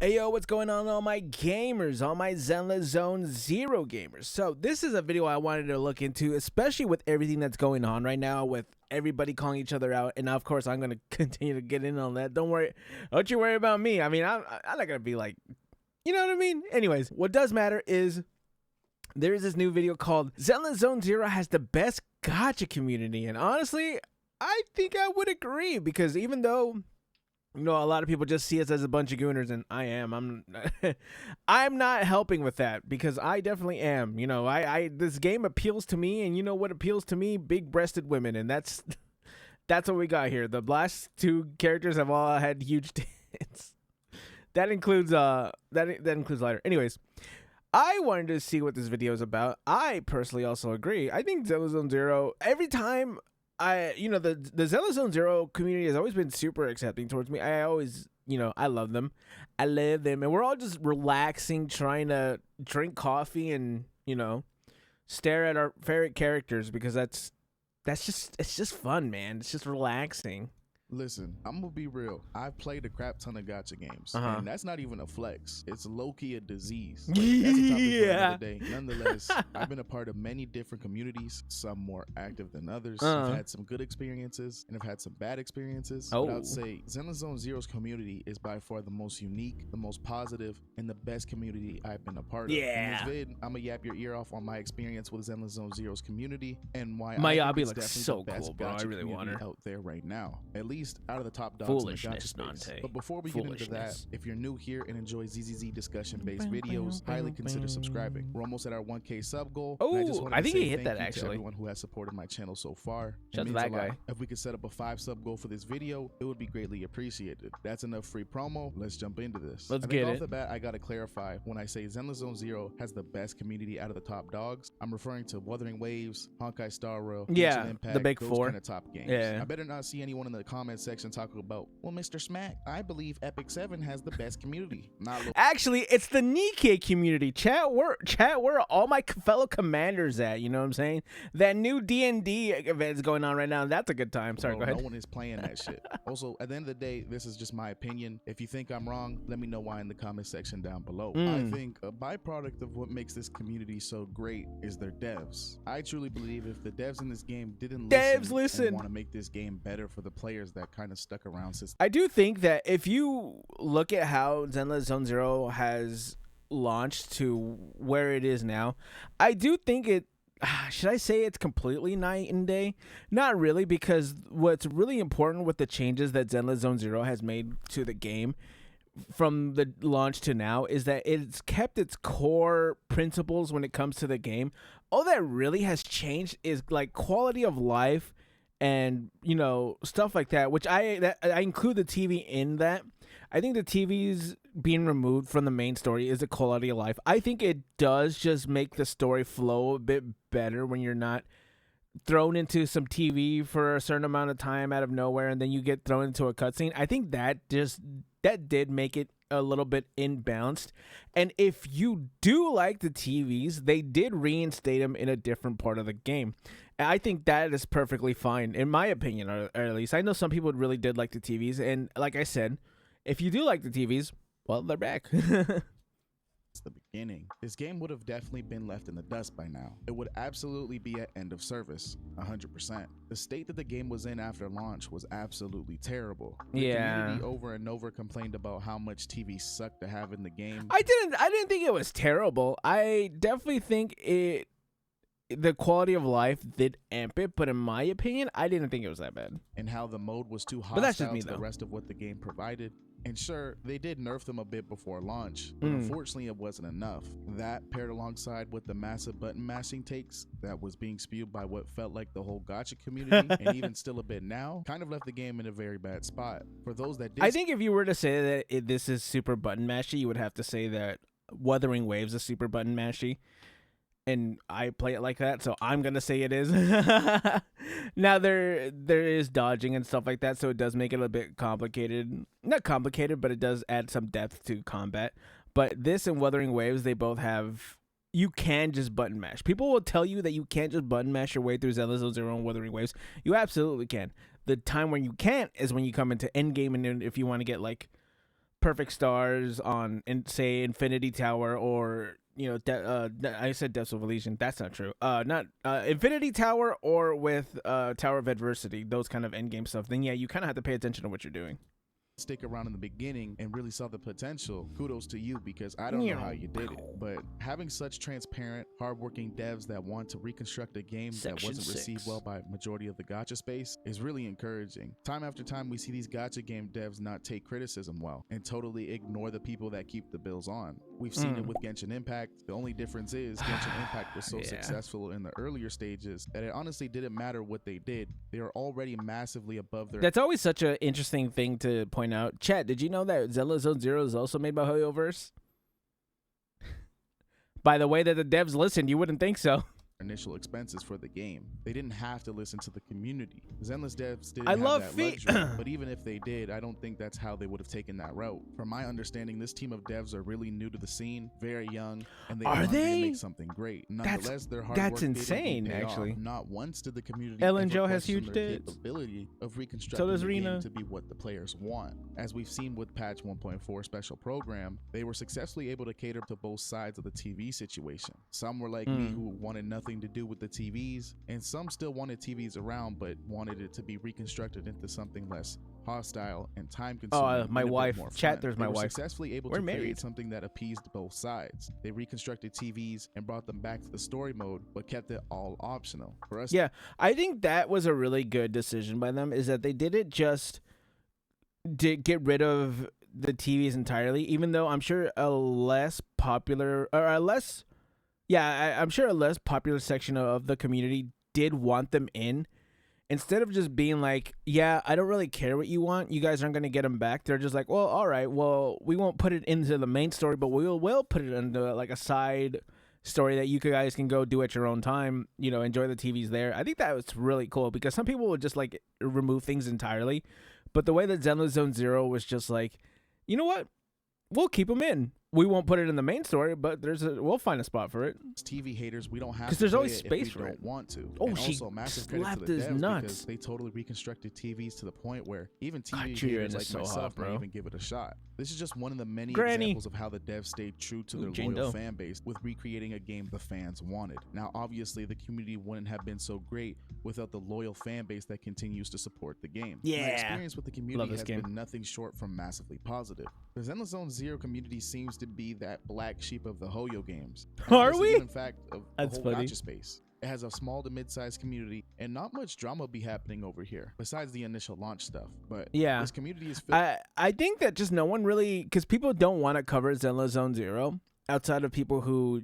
Hey yo, what's going on all my gamers, all my ZENLESS Zone Zero gamers? So this is a video I wanted to look into, especially with everything that's going on right now with everybody calling each other out. And of course, I'm going to continue to get in on that. Don't you worry about me. I mean, I'm not going to be like, you know what I mean? Anyways, what does matter is there is this new video called ZENLESS Zone Zero has the best gacha community. And honestly, I think I would agree because even though a lot of people just see us as a bunch of gooners, and I'm I'm not helping with that because I definitely am. This game appeals to me, and you know what appeals to me? Big-breasted women, and that's what we got here. The last two characters have all had huge tits. That includes lighter. Anyways, I wanted to see what this video is about. I personally also agree. I think ZENLESS Zone Zero, every time the ZENLESS Zone Zero community has always been super accepting towards me. I always, I love them. I live them. And we're all just relaxing, trying to drink coffee and, stare at our favorite characters because it's just fun, man. It's just relaxing. Listen, I'm gonna be real. I've played a crap ton of gacha games, and that's not even a flex. It's low-key a disease. That's a topic for another day. Nonetheless, I've been a part of many different communities, some more active than others. I've had some good experiences, and I've had some bad experiences. But I would say ZENLESS Zone Zero's community is by far the most unique, the most positive, and the best community I've been a part of. In this vid, I'm gonna yap your ear off on my experience with ZENLESS Zone Zero's community and why Mayabi looks so cool, bro. I really want her out there right now. At least out of the top dogs in the gacha space. But before we get into that, if you're new here and enjoy ZZZ discussion-based videos, highly consider subscribing. We're almost at our 1K sub goal. I think he hit that actually. To everyone who has supported my channel so far. Shout out to that guy. If we could set up a 5 sub goal for this video, it would be greatly appreciated. That's enough free promo. Let's jump into this. Let's get it. Off the bat, I gotta clarify, when I say ZENLESS Zone Zero has the best community out of the top dogs, I'm referring to Wuthering Waves, Honkai Star Rail, Impact, the big those four kind of top games. I better not see anyone in the comment section talking about, well, Mr. Smack, I believe Epic 7 has the best community. Actually, it's the Nikkei community. Chat where all my fellow commanders at, you know what I'm saying? That new D&D event is going on right now. That's a good time. Sorry, go ahead. No one is playing that shit. Also, at the end of the day, this is just my opinion. If you think I'm wrong, let me know why in the comment section down below. I think a byproduct of what makes this community so great is their devs. I truly believe if the devs in this game didn't listen and want to make this game better for the players that kind of stuck around. I do think that if you look at how ZENLESS Zone Zero has launched to where it is now, I do think it, should I say it's completely night and day? Not really, because what's really important with the changes that ZENLESS Zone Zero has made to the game from the launch to now is that it's kept its core principles when it comes to the game. All that really has changed is like quality of life and stuff like that, which I include the TV in that. I think the TV's being removed from the main story is the quality of life. I think it does just make the story flow a bit better when you're not thrown into some TV for a certain amount of time out of nowhere and then you get thrown into a cutscene. I think that did make it a little bit imbalanced. And if you do like the TVs, they did reinstate them in a different part of the game. And I think that is perfectly fine, in my opinion, or at least. I know some people really did like the TVs. And like I said, if you do like the TVs, well, they're back. It's the beginning. This game would have definitely been left in the dust by now. It would absolutely be at end of service, 100%. The state that the game was in after launch was absolutely terrible. The community over and over complained about how much TV sucked to have in the game. I didn't think it was terrible. I definitely think the quality of life did amp it, but in my opinion, I didn't think it was that bad. And how the mode was too hostile to the rest of what the game provided. And sure, they did nerf them a bit before launch, but unfortunately it wasn't enough. That paired alongside with the massive button mashing takes that was being spewed by what felt like the whole gacha community, and even still a bit now, kind of left the game in a very bad spot. For those that did, I think if you were to say that this is super button mashy, you would have to say that Wuthering Waves is super button mashy. And I play it like that, so I'm gonna say it is. Now there is dodging and stuff like that, so it does make it a bit complicated. Not complicated, but it does add some depth to combat. But this and Wuthering Waves, they both have, you can just button mash. People will tell you that you can't just button mash your way through ZENLESS Zone Zero and Wuthering Waves. You absolutely can. The time when you can't is when you come into endgame, and then if you want to get like perfect stars on, say, Infinity Tower, or I said Depths of Elysium. That's not true. Not Infinity Tower, or with Tower of Adversity, those kind of endgame stuff. Then yeah, you kind of have to pay attention to what you're doing. Stick around in the beginning and really saw the potential, kudos to you, because I don't know how you did it. But having such transparent, hardworking devs that want to reconstruct a game that wasn't received well by majority of the gacha space is really encouraging. Time after time, we see these gacha game devs not take criticism well and totally ignore the people that keep the bills on. We've seen it with Genshin Impact. The only difference is Genshin Impact was so successful in the earlier stages that it honestly didn't matter what they did. They are already massively above their... That's always such an interesting thing to point out. Chat, did you know that ZENLESS Zone Zero is also made by hoyoverse? By the way that the devs listened, you wouldn't think so. Initial expenses for the game. They didn't have to listen to the community. ZENLESS devs didn't I have love that luxury, but even if they did, I don't think that's how they would have taken that route. From my understanding, this team of devs are really new to the scene, very young, and they want to make something great. Nonetheless, their hard work insane, actually. Not once did the community Ellen Joe has huge capability of reconstructing the game to be what the players want. As we've seen with patch 1.4 special program, they were successfully able to cater to both sides of the TV situation. Some were like me, who wanted nothing to do with the TVs, and some still wanted TVs around but wanted it to be reconstructed into something less hostile and time consuming. My wife, chat, there's my wife. Successfully able to create something that appeased both sides. They reconstructed TVs and brought them back to the story mode, but kept it all optional for us. Yeah, I think that was a really good decision by them, is that they didn't just get rid of the TVs entirely, even though I'm sure a less popular, or a less, I'm sure a less popular section of the community did want them in. Instead of just being like, yeah, I don't really care what you want, you guys aren't going to get them back. They're just like, well, all right, well, we won't put it into the main story, but we will put it into like a side story that you guys can go do at your own time, enjoy the TVs there. I think that was really cool, because some people would just like remove things entirely. But the way that ZENLESS Zone Zero was just like, you know what? We'll keep them in. We won't put it in the main story, but we'll find a spot for it. TV haters, we don't have to, because there's always space for it. Don't want to. Oh, and she also massive credit to the devs, because they totally reconstructed TVs to the point where even TV haters like myself don't even give it a shot. This is just one of the many examples of how the devs stayed true to their loyal fan base with recreating a game the fans wanted. Now, obviously, the community wouldn't have been so great without the loyal fan base that continues to support the game. My experience with the community has been nothing short from massively positive. The ZENLESS Zone Zero community seems to be that black sheep of the Hoyo games. Are we? In fact, of the whole gacha space. It has a small to mid-sized community, and not much drama be happening over here, besides the initial launch stuff. But this community is filled. I think that just no one really, because people don't want to cover ZENLESS Zone Zero outside of people who,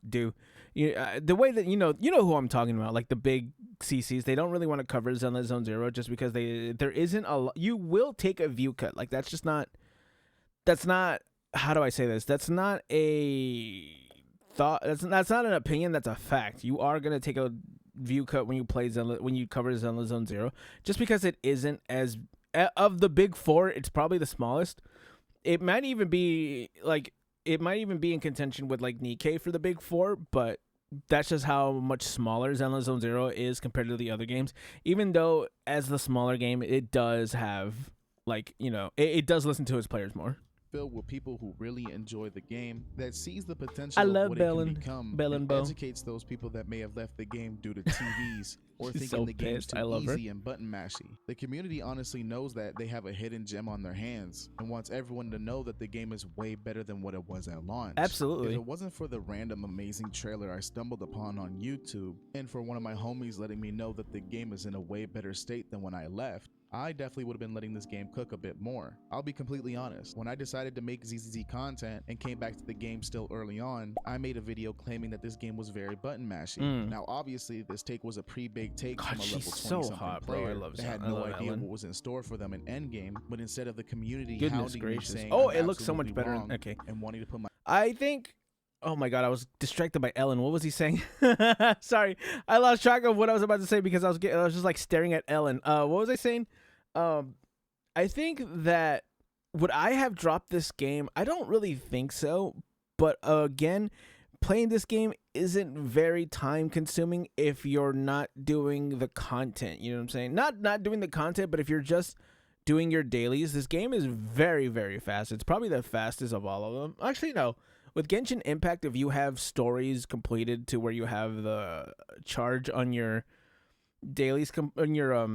do. The way that, you know who I'm talking about, like the big CCs, they don't really want to cover ZENLESS Zone Zero just because there isn't a lot. You will take a view cut. Like, that's not, how do I say this? That's not a thought. That's not an opinion. That's a fact. You are going to take a view cut when you play when you cover ZENLESS Zone Zero, just because it isn't as, of the big four, it's probably the smallest. It might even be in contention with like Nikkei for the big four, but that's just how much smaller ZENLESS Zone Zero is compared to the other games. Even though as the smaller game, it does have it does listen to its players more. Filled with people who really enjoy the game, that sees the potential of what it can become, and educates those people that may have left the game due to TVs or thinking the game's too easy and button mashy. The community honestly knows that they have a hidden gem on their hands and wants everyone to know that the game is way better than what it was at launch. Absolutely. If it wasn't for the random amazing trailer I stumbled upon on YouTube, and for one of my homies letting me know that the game is in a way better state than when I left, I definitely would have been letting this game cook a bit more. I'll be completely honest. When I decided to make ZZZ content and came back to the game still early on, I made a video claiming that this game was very button mashy. Now, obviously, this take was a pretty-big take from a level 20-something player that had no idea what was in store for them in endgame, but instead of the community hounding me saying, "Oh, it looks so much better," and wanting to put my... I think... Oh my god, I was distracted by Ellen. What was he saying? Sorry, I lost track of what I was about to say because I was just like staring at Ellen. What was I saying? I think that would I have dropped this game? I don't really think so. But again, playing this game isn't very time consuming if you're not doing the content. You know what I'm saying? Not doing the content, but if you're just doing your dailies, this game is very, very fast. It's probably the fastest of all of them. Actually, no. With Genshin Impact, if you have stories completed to where you have the charge on your dailies, on your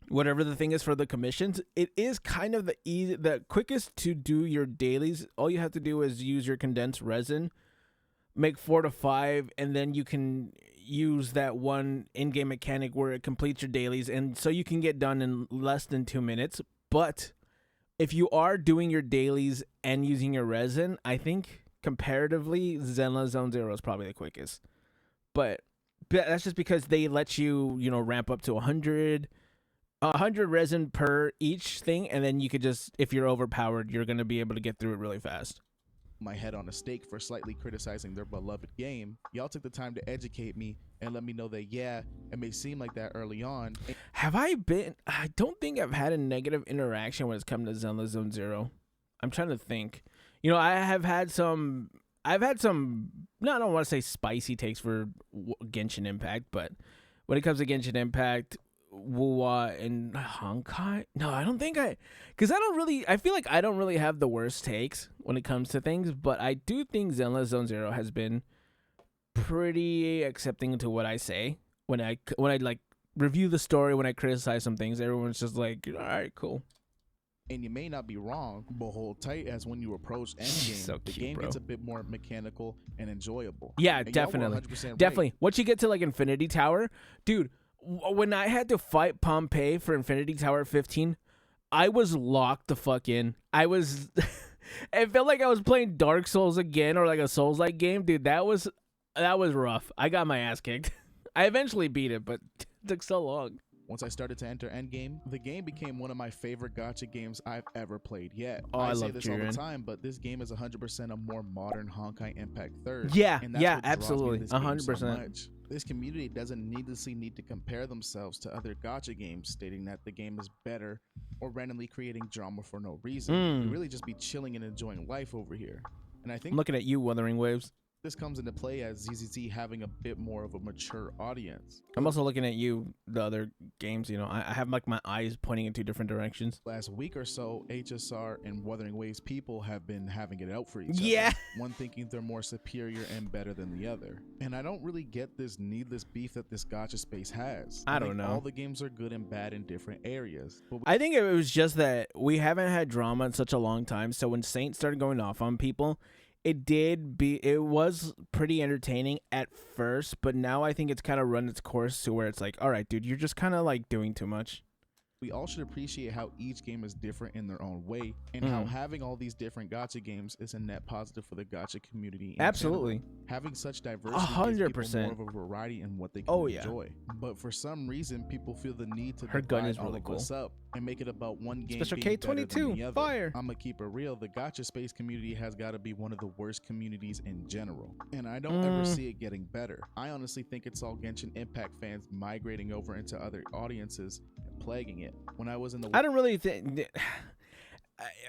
whatever the thing is for the commissions, it is kind of the quickest to do your dailies. All you have to do is use your condensed resin, make 4 to 5, and then you can use that one in-game mechanic where it completes your dailies, and so you can get done in less than 2 minutes. But if you are doing your dailies and using your resin, I think comparatively Zenless Zone Zero is probably the quickest. But that's just because they let you, ramp up to 100 resin per each thing, and then you could just, if you're overpowered, you're going to be able to get through it really fast. My head on a stake for slightly criticizing their beloved game. Y'all took the time to educate me and let me know that, yeah, it may seem like that early on. I don't think I've had a negative interaction when it's come to Zenless Zone Zero. I'm trying to think. I've had some, I don't want to say spicy takes for Genshin Impact, but when it comes to Genshin Impact, Wuwa and Honkai, no, I don't think I feel like I don't really have the worst takes when it comes to things, but I do think Zenless Zone Zero has been pretty accepting to what I say when I like review the story, when I criticize some things. Everyone's just like, all right, cool. And you may not be wrong, but hold tight, as when you approach endgame, So the cute, game bro. gets a bit more mechanical and enjoyable. Yeah, And definitely. y'all were 100% right. Definitely. Once you get to like Infinity Tower, dude, when I had to fight Pompeii for Infinity Tower 15, I was locked the fuck in. It felt like I was playing Dark Souls again, or like a Souls-like game. Dude, that was rough. I got my ass kicked. I eventually beat it, but it took so long. Once I started to enter endgame, the game became one of my favorite gacha games I've ever played yet. Oh, I say love this all Jiren. the time, but this game is 100% a more modern Honkai Impact 3rd. Yeah, and that's yeah, what draws me to absolutely, this game so 100%. much. This community doesn't needlessly need to compare themselves to other gacha games, stating that the game is better or randomly creating drama for no reason. We really just be chilling and enjoying life over here. And I think I'm looking at you, Wuthering Waves. this comes into play as ZZZ having a bit more of a mature audience. I'm also looking at you, the other games. I have like my eyes pointing in 2 different directions. Last week or so, HSR and Wuthering Waves people have been having it out for each Yeah. other. One thinking they're more superior and better than the other. And I don't really get this needless beef that this gacha space has. I don't think know. All the games are good and bad in different areas. But I think it was just that we haven't had drama in such a long time. So when Saint started going off on people, it was pretty entertaining at first, but now I think it's kind of run its course to where it's like, all right, dude, you're just kind of like doing too much. we all should appreciate how each game is different in their own way, and how having all these different gacha games is a net positive for the gacha community. Absolutely. General. Having such diversity 100%. gives people more of a variety in what they can enjoy. But for some reason, people feel the need to Her gun is divide all really of cool. us up and make it about one game Special being better than K22, the other. fire. I'ma keep it real. The gacha space community has got to be one of the worst communities in general, and I don't ever see it getting better. I honestly think it's all Genshin Impact fans migrating over into other audiences and plaguing it. When I was in the I don't really think.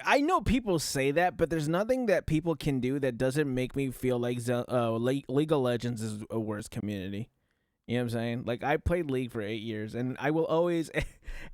I know people say that, but there's nothing that people can do that doesn't make me feel like League of Legends is a worse community. You know what I'm saying? Like, I played League for 8 years, and I will always...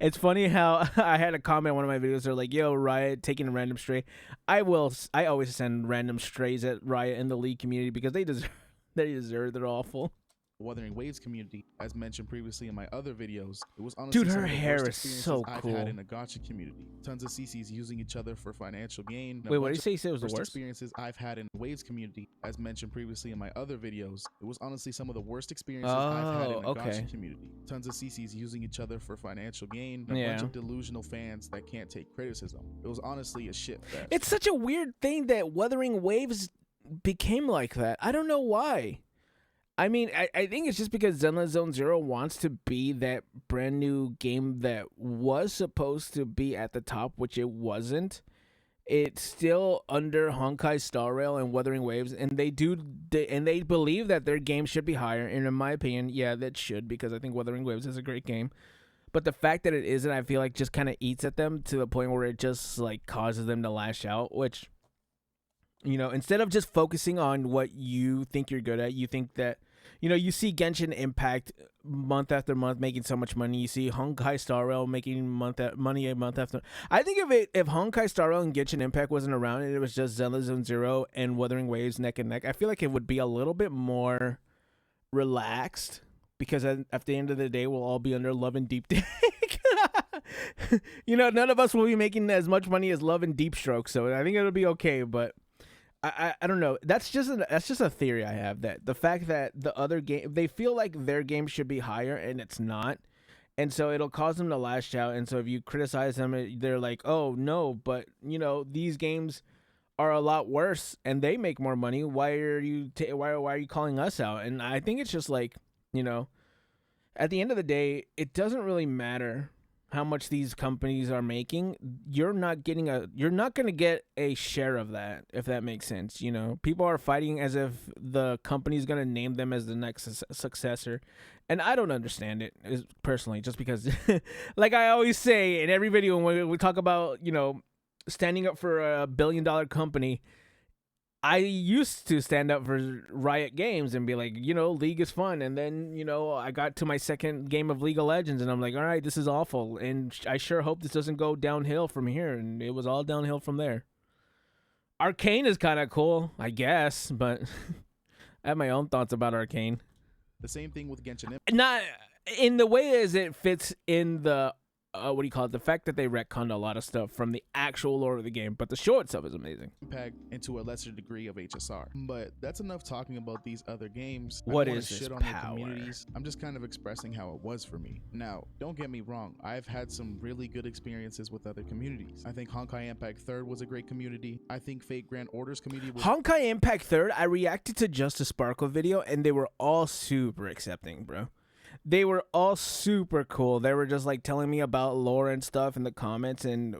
It's funny how I had a comment in one of my videos. They're like, yo, Riot, taking a random stray. I always send random strays at Riot in the League community because they deserve. They're awful. Wuthering Waves community, as mentioned previously in my other videos, it was honestly Dude, some her of the hair worst is experiences so I've cool. had in a gacha community. Tons of CCs using each other for financial gain. Wait, what did you say it was the worst? Experiences I've had in the Waves community, as mentioned previously in my other videos, it was honestly some of the worst experiences I've had in a gacha community. Tons of CCs using each other for financial gain. A bunch of delusional fans that can't take criticism. It was honestly a shit fest. It's such a weird thing that Wuthering Waves became like that. I don't know why. I mean, I think it's just because Zenless Zone Zero wants to be that brand new game that was supposed to be at the top, which it wasn't. It's still under Honkai Star Rail and Wuthering Waves, and they believe that their game should be higher. And in my opinion, yeah, that should, because I think Wuthering Waves is a great game. But the fact that it isn't, I feel like just kind of eats at them to the point where it just like causes them to lash out, which, you know, instead of just focusing on what you think you're good at, you think that You know, you see Genshin Impact month after month making so much money. You see Honkai Star Rail making money a month after. I think if Honkai Star Rail and Genshin Impact wasn't around and it was just ZENLESS Zone Zero and Wuthering Waves neck and neck, I feel like it would be a little bit more relaxed, because at the end of the day, we'll all be under Love and Deep Dick. You know, none of us will be making as much money as Love and Deep Stroke, so I think it'll be okay. But I don't know. That's just a theory I have, that the fact that the other game, they feel like their game should be higher and it's not, and so it'll cause them to lash out. And so if you criticize them, they're like, oh no, but you know, these games are a lot worse and they make more money. Why are you why are you calling us out? And I think it's just like, you know, at the end of the day, it doesn't really matter how much these companies are making. You're not going to get a share of that, if that makes sense. You know, people are fighting as if the company's going to name them as the next successor. And I don't understand it personally, just because like I always say in every video when we talk about, you know, standing up for a $1 billion company, I used to stand up for Riot Games and be like, you know, League is fun. And then, you know, I got to my second game of League of Legends and I'm like, all right, this is awful. And I sure hope this doesn't go downhill from here. And it was all downhill from there. Arcane is kind of cool, I guess, but I have my own thoughts about Arcane. The same thing with Genshin Impact. Not in the way as it fits in the, what do you call it? The fact that they retconned a lot of stuff from the actual lore of the game, but the show itself is amazing. Impact into a lesser degree of HSR. But that's enough talking about these other games. What is this shit on power? The communities. I'm just kind of expressing how it was for me. Now, don't get me wrong. I've had some really good experiences with other communities. I think Honkai Impact 3rd was a great community. I think Fate Grand Order's community was... Honkai Impact 3rd, I reacted to Just a Sparkle video, and they were all super accepting, bro. They were all super cool. They were just like telling me about lore and stuff in the comments and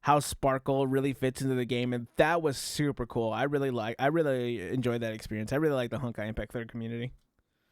how Sparkle really fits into the game, and that was super cool. I really enjoyed that experience. I really like the Honkai Impact 3rd community.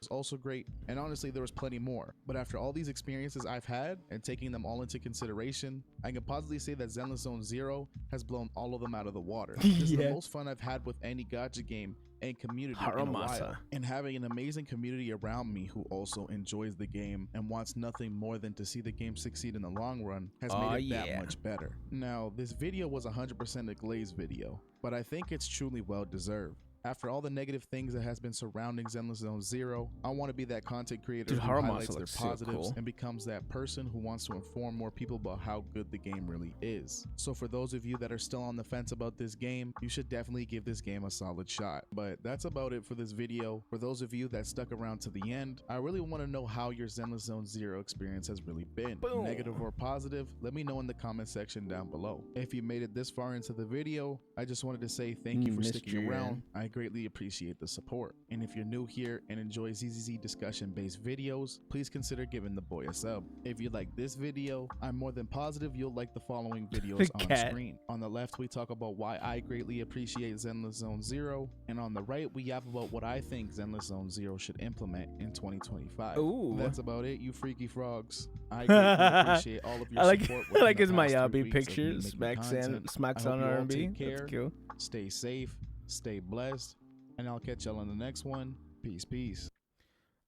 Was also great, and honestly there was plenty more. But after all these experiences I've had and taking them all into consideration, I can positively say that ZENLESS Zone Zero has blown all of them out of the water. This is the most fun I've had with any gacha game and community in a while. And having an amazing community around me who also enjoys the game and wants nothing more than to see the game succeed in the long run has made it that much better. Now, this video was 100% a Glaze video, but I think it's truly well deserved. After all the negative things that has been surrounding ZENLESS Zone Zero, I want to be that content creator who highlights their positives and becomes that person who wants to inform more people about how good the game really is. So for those of you that are still on the fence about this game, you should definitely give this game a solid shot. But that's about it for this video. For those of you that stuck around to the end, I really want to know how your ZENLESS Zone Zero experience has really been. Boom. Negative or positive, let me know in the comment section down below. If you made it this far into the video, I just wanted to say thank you for sticking around. I greatly appreciate the support. And if you're new here and enjoy ZZZ discussion based videos, please consider giving the boy a sub. If you like this video, I'm more than positive you'll like the following videos on screen. On the left, we talk about why I greatly appreciate ZENLESS Zone Zero, and on the right, we yap about what I think ZENLESS Zone Zero should implement in 2025. Ooh. That's about it, you freaky frogs. I greatly appreciate all of your support. I like his Miyabi pictures, SmackSanRB. That's cool. Stay safe, stay blessed, and I'll catch y'all on the next one. Peace.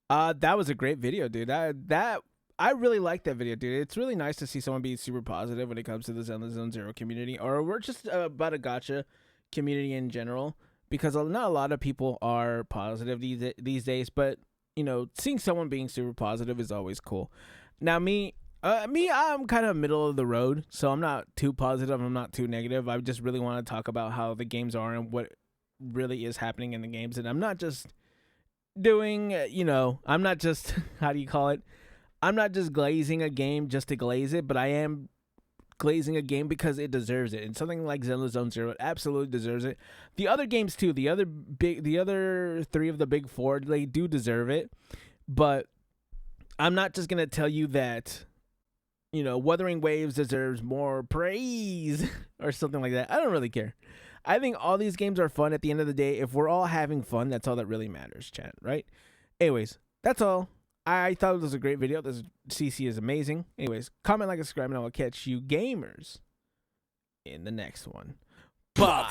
That was a great video, dude. I really like that video, dude. It's really nice to see someone be super positive when it comes to the ZENLESS Zone Zero community, or we're just about a gacha community in general, because not a lot of people are positive these days. But you know, seeing someone being super positive is always cool. Now, I'm kind of middle of the road, so I'm not too positive. I'm not too negative. I just really want to talk about how the games are and what really is happening in the games, and I'm not just doing, you know, I'm not just how do you call it? I'm not just glazing a game just to glaze it, but I am glazing a game because it deserves it. And something like ZENLESS Zone Zero absolutely deserves it. The other games too, the other three of the big four, they do deserve it. But I'm not just gonna tell you that, you know, Wuthering Waves deserves more praise or something like that. I don't really care. I think all these games are fun at the end of the day. If we're all having fun, that's all that really matters, chat, right? Anyways, that's all. I thought it was a great video. This CC is amazing. Anyways, comment, like, and subscribe, and I will catch you gamers in the next one. Bye.